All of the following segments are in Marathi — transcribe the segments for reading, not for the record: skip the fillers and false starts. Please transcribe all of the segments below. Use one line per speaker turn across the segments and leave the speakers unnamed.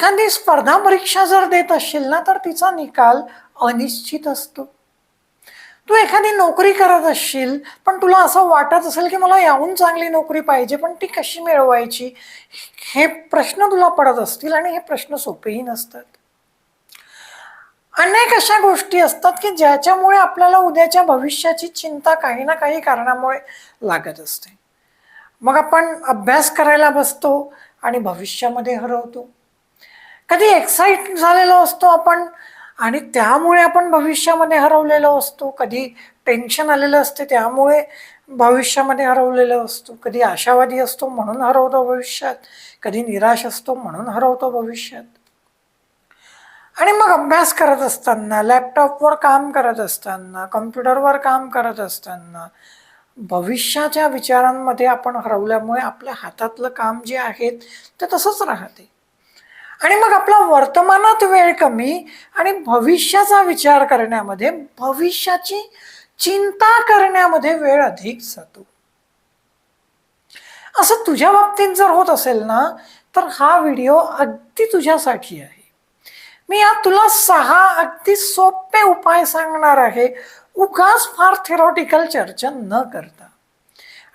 एखादी स्पर्धा परीक्षा जर देत असशील ना तर तिचा निकाल अनिश्चित असतो. तू एखादी नोकरी करत असशील पण तुला असं वाटत असेल की मला याहून चांगली नोकरी पाहिजे पण ती कशी मिळवायची, हे प्रश्न तुला पडत असतील आणि हे प्रश्न सोपेही नसतात. अनेक अशा गोष्टी असतात की ज्याच्यामुळे आपल्याला उद्याच्या भविष्याची चिंता काही ना काही कारणामुळे लागत असते. मग आपण अभ्यास करायला बसतो आणि भविष्यामध्ये हरवतो. कधी एक्साइट झालेलो असतो आपण आणि त्यामुळे आपण भविष्यामध्ये हरवलेलो असतो. कधी टेन्शन आलेलं असते त्यामुळे भविष्यामध्ये हरवलेलो असतो. कधी आशावादी असतो म्हणून हरवतो भविष्यात, कधी निराश असतो म्हणून हरवतो भविष्यात. आणि मग अभ्यास करत असताना, लॅपटॉपवर काम करत असताना, कम्प्युटरवर काम करत असताना भविष्याच्या विचारांमध्ये आपण हरवल्यामुळे आपल्या हातातलं काम जे आहे ते तसंच राहते. आणि मग आपला वर्तमानात वेळ कमी आणि भविष्याचा विचार करण्यामध्ये, भविष्याची चिंता करण्यामध्ये वेळ अधिक जातो. असं तुझ्या बाबतीत जर होत असेल ना तर हा व्हिडिओ अगदी तुझ्यासाठी आहे. मी आज तुला 6 अगदी सोपे उपाय सांगणार आहे, उगाच फार थेरॉटिकल चर्चा न करता.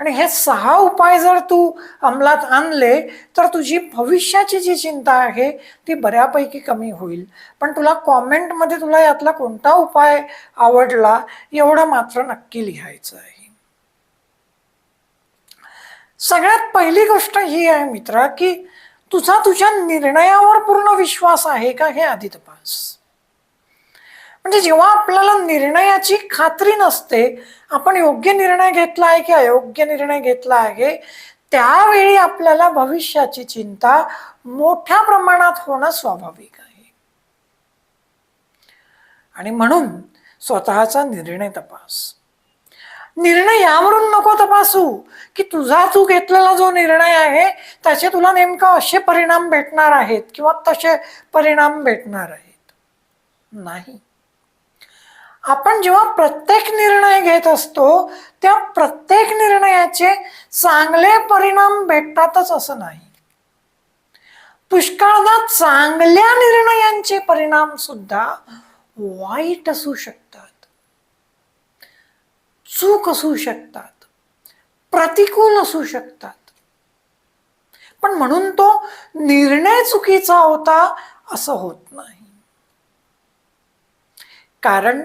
आणि हे 6 उपाय जर तू अंमलात आणले तर तुझी भविष्याची जी चिंता आहे ती बऱ्यापैकी कमी होईल. पण तुला कॉमेंटमध्ये तुला यातला कोणता उपाय आवडला एवढं मात्र नक्की लिहायचं आहे. सगळ्यात पहिली गोष्ट ही आहे मित्रा की तुझा तुझ्या निर्णयावर पूर्ण विश्वास आहे का हे आधी तपास. म्हणजे जेव्हा आपल्याला निर्णयाची खात्री नसते, आपण योग्य निर्णय घेतला आहे की अयोग्य निर्णय घेतला आहे, त्यावेळी आपल्याला भविष्याची चिंता मोठ्या प्रमाणात होणं स्वाभाविक आहे. आणि म्हणून स्वतःचा निर्णय तपास. निर्णय यावरून नको तपासू की तू घेतलेला जो निर्णय आहे त्याचे तुला नेमका असे परिणाम भेटणार आहेत किंवा तसे परिणाम भेटणार आहेत. नाही, आपण जेव्हा प्रत्येक निर्णय घेत असतो त्या प्रत्येक निर्णयाचे चांगले परिणाम भेटतातच असं नाही. पुष्कळदा चांगल्या निर्णयांचे परिणाम सुद्धा वाईट असू शकतात, चूक असू शकतात, प्रतिकूल असू शकतात. पण म्हणून तो निर्णय चुकीचा होता असं होत नाही. कारण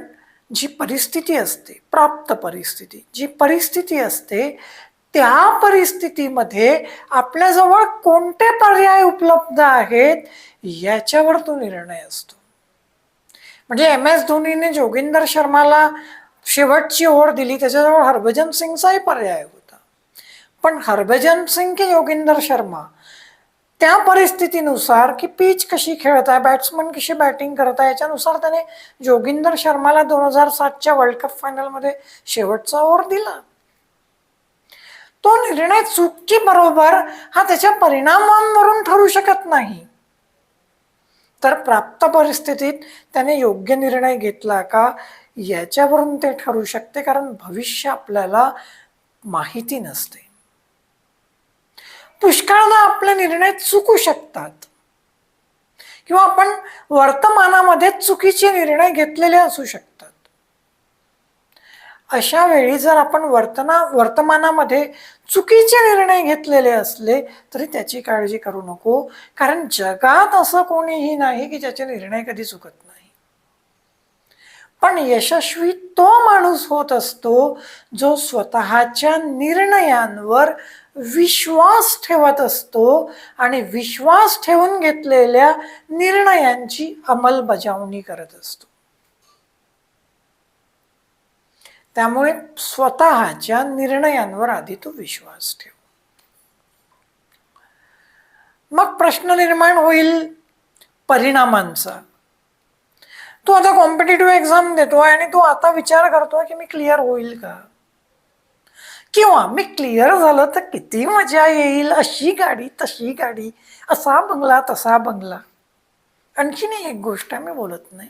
जी परिस्थिती असते, प्राप्त परिस्थिती, जी परिस्थिती असते त्या परिस्थितीमध्ये आपल्याजवळ कोणते पर्याय उपलब्ध आहेत याच्यावर तो निर्णय असतो. म्हणजे MS धोनीने जोगिंदर शर्माला शेवटची ओव्हर दिली, त्याच्याजवळ हरभजन सिंगचाही पर्याय होता. पण हरभजन सिंग की जोगिंदर शर्मा त्या परिस्थितीनुसार की पिच कशी खेळत आहे, बॅट्समन कशी बॅटिंग करत आहे, याच्यानुसार त्याने जोगिंदर शर्माला 2007च्या वर्ल्ड कप फायनलमध्ये शेवटचा ओव्हर दिला. तो निर्णय चुकी बरोबर हा त्याच्या परिणामांवरून ठरू शकत नाही, तर प्राप्त परिस्थितीत त्याने योग्य निर्णय घेतला का याच्यावरून ते ठरू शकते. कारण भविष्य आपल्याला माहिती नसते. पुष्कळदा आपले निर्णय चुकू शकतात किंवा आपण वर्तमानामध्ये चुकीचे निर्णय घेतलेले असू शकतात. अशा वेळी जर आपण वर्तमानामध्ये चुकीचे निर्णय घेतलेले असले तरी त्याची काळजी करू नको. कारण जगात असं कोणीही नाही की ज्याचे निर्णय कधी चुकत नाही. पण यशस्वी तो माणूस होत असतो जो स्वतःच्या निर्णयांवर विश्वास ठेवत असतो आणि विश्वास ठेवून घेतलेल्या निर्णयांची अंमलबजावणी करत असतो. त्यामुळे स्वतःच्या निर्णयांवर आधी तो विश्वास ठेव. मग प्रश्न निर्माण होईल परिणामांचा. तू आता कॉम्पिटिटिव्ह एक्झाम देतोय आणि तू आता विचार करतोय की मी क्लिअर होईल का, किंवा मी क्लिअर झालं तर किती मजा येईल, अशी गाडी तशी गाडी, असा बंगला तसा बंगला. आणखीन एक गोष्ट मी बोलत नाही,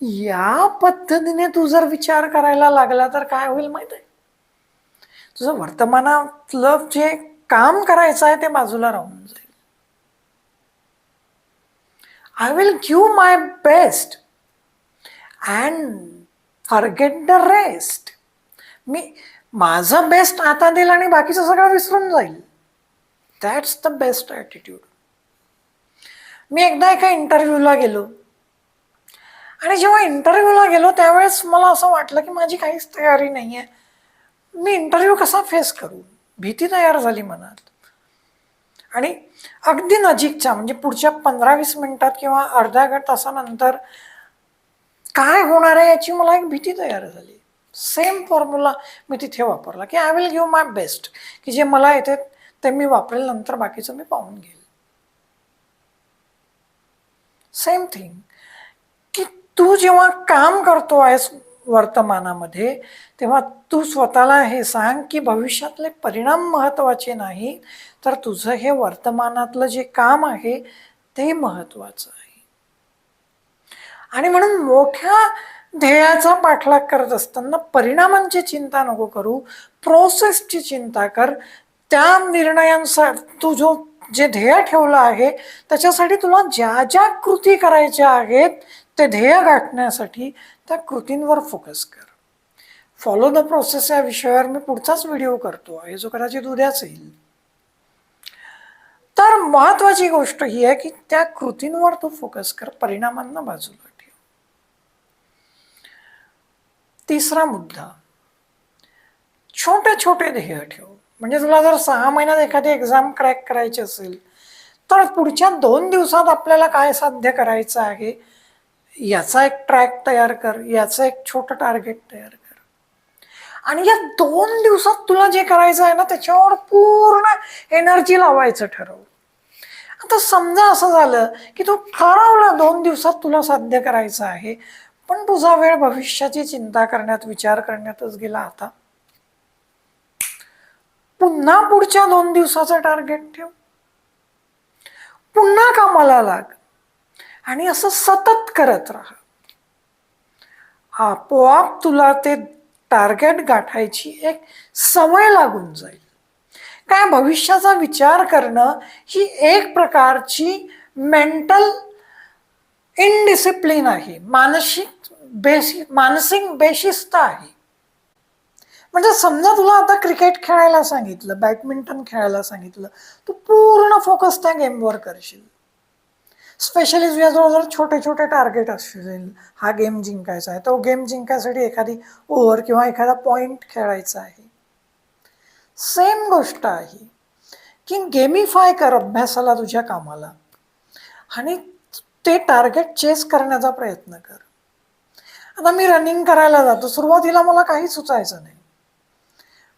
या पद्धतीने तू जर विचार करायला लागला तर काय होईल माहिती आहे, तुझं वर्तमानातलं जे काम करायचं आहे ते बाजूला राहून जाईल. I will give my best and forget the rest. मी माझं बेस्ट आता देईल आणि बाकीचं सगळं विसरून जाईल. That's the best attitude. मी एकदा एका इंटरव्ह्यूला गेलो आणि जेव्हा इंटरव्ह्यूला गेलो त्यावेळेस मला असं वाटलं की माझी काहीच तयारी नाही आहे. मी इंटरव्ह्यू कसा फेस करू, भीती तयार झाली मनात. आणि अगदी नजीकच्या म्हणजे पुढच्या 15-20 मिनिटात किंवा अर्ध्या तासानंतर काय होणार आहे याची मला एक भीती तयार झाली. सेम फॉर्म्युला मी तिथे वापरला की I will give my best, की जे मला येते ते मी वापरेल, नंतर बाकीचं मी पाहून घेईल. सेम थिंग की तू जेव्हा काम करतो आहेस वर्तमानामध्ये, तेव्हा तू स्वतःला हे सांग की भविष्यातले परिणाम महत्त्वाचे नाही, तर तुझं हे वर्तमानातलं जे काम आहे ते महत्त्वाचं आहे. आणि म्हणून मोठ्या ध्येयाचा पाठलाग करत असताना परिणामांची चिंता नको करू, प्रोसेसची चिंता कर. त्या निर्णयांसाठी तू जे ध्येय ठेवलं आहे त्याच्यासाठी तुला ज्या ज्या कृती करायच्या आहेत ते ध्येय गाठण्यासाठी त्या कृतींवर फोकस कर. फॉलो द प्रोसेस या विषयावर मी पुढचाच व्हिडिओ करतो आहे, जो कदाचित उद्याच येईल. तर महत्वाची गोष्ट ही आहे की त्या कृतींवर तू फोकस कर, परिणामांना बाजूला ठेव. तिसरा मुद्दा, छोटे छोटे ध्येय ठेव. म्हणजे तुला जर 6 महिन्यात एखादी एक्झाम क्रॅक करायची असेल तर पुढच्या 2 दिवसात आपल्याला काय साध्य करायचं आहे याचा एक ट्रॅक तयार कर, याचं एक छोटं टार्गेट तयार कर. आणि या 2 दिवसात तुला जे करायचं आहे ना त्याच्यावर पूर्ण एनर्जी लावायचं ठरव. आता समजा असं झालं की तू ठरवलं 2 दिवसात तुला साध्य करायचं आहे, पण तुझा वेळ भविष्याची चिंता करण्यात, विचार करण्यातच गेला. आता पुन्हा पुढच्या 2 दिवसाचं टार्गेट ठेव, पुन्हा कामाला लाग आणि असं सतत करत राहा. आपोआप तुला ते टार्गेट गाठायची एक सवय लागून जाईल. काय भविष्याचा विचार करणं ही एक प्रकारची मेंटल इनडिसिप्लिन आहे, मानसिक बेशिस्त आहे. म्हणजे समजा तुला आता क्रिकेट खेळायला सांगितलं, बॅडमिंटन खेळायला सांगितलं, तू पूर्ण फोकस त्या गेमवर करशील. स्पेशली तुझ्याजवळ जर छोटे छोटे टार्गेट असतील, हा गेम जिंकायचा आहे, तो गेम जिंकायसाठी एखादी ओव्हर किंवा एखादा पॉइंट खेळायचा आहे. सेम गोष्ट आहे की गेमिफाय कर अभ्यासाला, तुझ्या कामाला, आणि ते टार्गेट चेस करण्याचा प्रयत्न कर. आता मी रनिंग करायला जातो, सुरुवातीला मला काही सुचायचं नाही.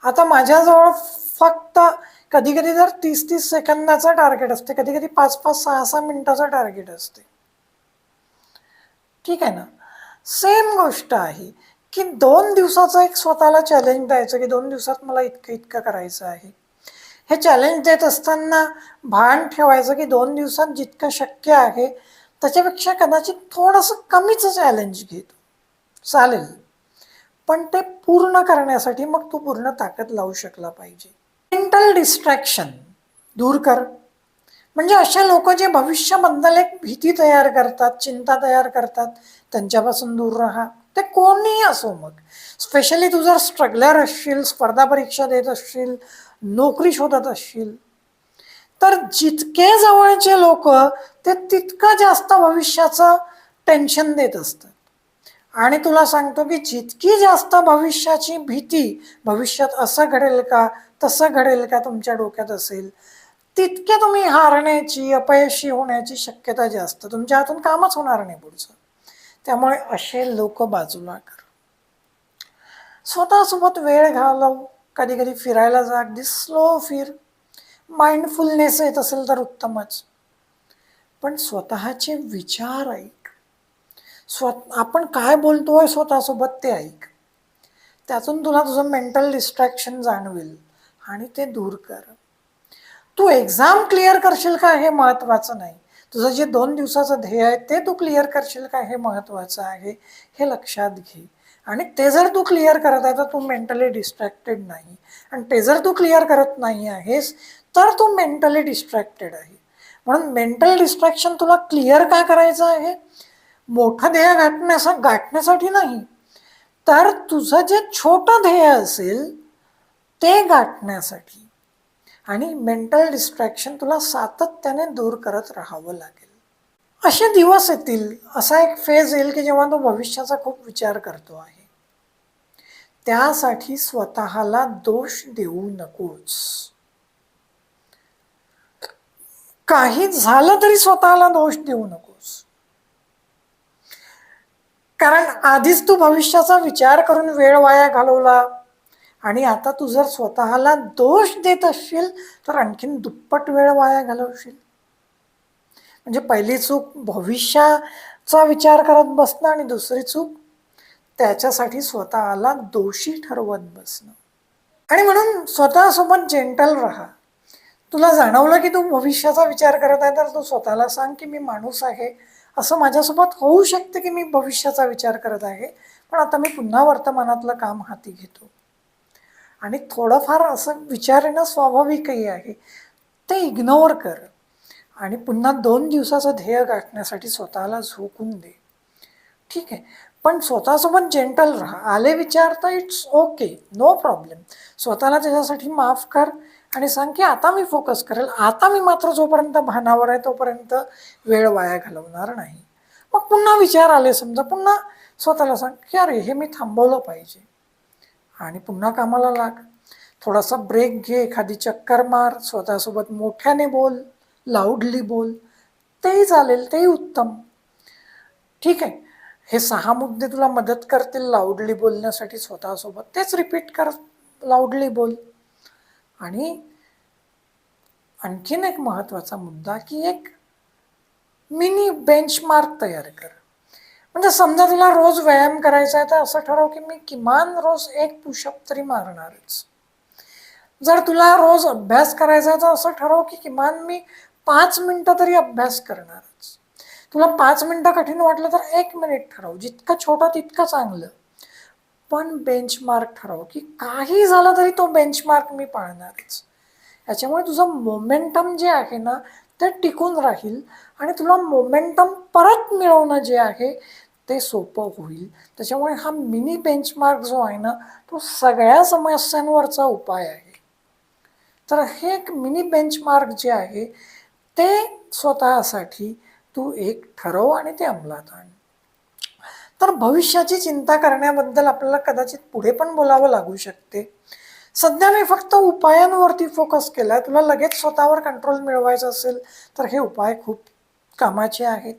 आता माझ्याजवळ फक्त कधी कधी जर 30-30 सेकंदाचं टार्गेट असते, कधी कधी 5-5, 6-6 मिनिटाचं टार्गेट असते. ठीक आहे ना. सेम गोष्ट आहे की 2 दिवसाचं एक स्वतःला चॅलेंज द्यायचं की 2 दिवसात मला इतकं इतकं करायचं आहे. हे चॅलेंज देत असताना भान ठेवायचं की 2 दिवसात जितकं शक्य आहे त्याच्यापेक्षा कदाचित थोडंसं कमीच चॅलेंज घेतो, चालेल, पण ते पूर्ण करण्यासाठी मग तू पूर्ण ताकद लावू शकला पाहिजे. मेंटल डिस्ट्रॅक्शन दूर कर. म्हणजे असे लोक जे भविष्याबद्दल एक भीती तयार करतात, चिंता तयार करतात, त्यांच्यापासून दूर राहा. ते कोणीही असो, मग स्पेशली तू जर स्ट्रगलर असशील, स्पर्धा परीक्षा देत असशील, नोकरी शोधत असशील, तर जितके जवळचे लोक ते तितकं जास्त भविष्याचं टेन्शन देत असतात. आणि तुला सांगतो की जितकी जास्त भविष्याची भीती, भविष्यात असं घडेल का, तसं घडेल का तुमच्या डोक्यात असेल, तितके तुम्ही हारण्याची, अपयशी होण्याची शक्यता जास्त, तुमच्या हातून कामच होणार नाही पुढचं. त्यामुळे असे लोक बाजूला कर. स्वतःसोबत वेळ घालव, कधी कधी फिरायला जा, अगदी स्लो फिर. माइंडफुलनेस येत असेल तर उत्तमच, पण स्वतःचे विचार ऐक. आपण काय बोलतोय स्वतःसोबत ते ऐक. त्यातून तुला तुझं मेंटल डिस्ट्रॅक्शन जाणवेल आणि ते दूर कर. तू एक्झाम क्लिअर करशील का हे महत्त्वाचं नाही, तुझं जे 2 दिवसाचं ध्येय आहे ते तू क्लिअर करशील का हे महत्त्वाचं आहे, हे लक्षात घे. आणि ते जर तू क्लिअर करत आहे तर तू मेंटली डिस्ट्रॅक्टेड नाही. आणि ते जर तू क्लिअर करत नाही आहेस तर तू मेंटली डिस्ट्रॅक्टेड आहे. म्हणून मेंटल डिस्ट्रॅक्शन तुला क्लिअर का करायचं आहे? मोठं ध्येय गाठण्यासाठी नाही, तर तुझं जे छोटं ध्येय असेल ते गाठण्यासाठी. आणि मेंटल डिस्ट्रॅक्शन तुला सातत्याने दूर करत राहावं लागेल. असे दिवस येतील, असा एक फेज येईल की जेव्हा तू भविष्याचा खूप विचार करतो आहे. त्यासाठी स्वतःला दोष देऊ नकोस. काही झालं तरी स्वतःला दोष देऊ नकोस. कारण आधीच तू भविष्याचा विचार करून वेळ वाया घालवला आणि आता तू जर स्वतःला दोष देत असशील तर आणखीन दुप्पट वेळ वाया घालवशील. म्हणजे पहिली चूक भविष्याचा विचार करत बसणं आणि दुसरी चूक त्याच्यासाठी स्वतःला दोषी ठरवत बसणं. आणि म्हणून स्वतःसोबत जेंटल राहा. तुला जाणवलं की तू भविष्याचा विचार करत आहे तर तू स्वतःला सांग की मी माणूस आहे, असं माझ्यासोबत होऊ शकते की मी भविष्याचा विचार करत आहे, पण आता मी पुन्हा वर्तमानातलं काम हाती घेतो. आणि थोडंफार असं विचार येणं स्वाभाविकही आहे, ते इग्नोर कर आणि पुन्हा 2 दिवसाचं ध्येय गाठण्यासाठी स्वतःला झोकून दे. ठीक आहे, पण स्वतःसोबत जेंटल राहा. आले विचार तर इट्स ओके, नो प्रॉब्लेम. स्वतःला त्याच्यासाठी माफ कर आणि सांग की आता मी फोकस करेल, आता मी मात्र जोपर्यंत भानावर आहे तोपर्यंत वेळ वाया घालवणार नाही. मग पुन्हा विचार आले समजा, पुन्हा स्वतःला सांग की अरे हे मी थांबवलं पाहिजे आणि पुन्हा कामाला लाग. थोडासा ब्रेक घे, एखादी चक्कर मार, स्वतःसोबत मोठ्याने बोल, लाऊडली बोल, तेही चालेल, तेही उत्तम. ठीक आहे, हे 6 मुद्दे तुला मदत करतील लाऊडली बोलण्यासाठी स्वतःसोबत, तेच रिपीट कर, लाऊडली बोल. आणि आणखीन एक महत्त्वाचा मुद्दा की एक मिनी बेंचमार्क तयार कर. म्हणजे समजा तुला रोज व्यायाम करायचा आहे तर असं ठरव की मी किमान रोज 1 पुशअप तरी मारणारच. जर तुला रोज अभ्यास करायचा आहे तर असं ठरव की किमान मी 5 मिनिटं तरी अभ्यास करणारच. तुला 5 मिनिटं कठीण वाटलं तर 1 मिनिट ठरव, जितकं छोटं तितकं चांगलं. पण बेंचमार्क ठरव की काही झालं तरी तो बेंचमार्क मी पाळणारच. याच्यामुळे तुझं मोमेंटम जे आहे ना ते टिकून राहील आणि तुला मोमेंटम परत मिळवणं जे आहे ते सोपं होईल. त्याच्यामुळे हा मिनी बेंचमार्क जो आहे ना तो सगळ्या समस्यांवरचा उपाय आहे. तर हे एक मिनी बेंचमार्क जे आहे ते स्वतःसाठी तू एक ठरव आणि ते अंमलात आण. तर भविष्याची चिंता करण्याबद्दल आपल्याला कदाचित पुढे पण बोलावं लागू शकते. सध्या मी फक्त उपायांवरती फोकस केलाय. तुला लगेच स्वतःवर कंट्रोल मिळवायचा असेल तर हे उपाय खूप कामाचे आहेत.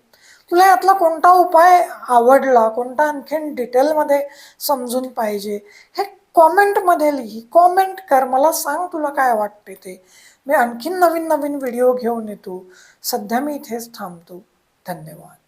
तुला यातला कोणता उपाय आवडला, कोणता आणखीन डिटेलमध्ये समजून पाहिजे, हे कॉमेंटमध्ये लिही, कॉमेंट कर, मला सांग तुला काय वाटते ते. मी आणखीन नवीन नवीन व्हिडिओ घेऊन येतो. सध्या मी इथेच थांबतो. धन्यवाद.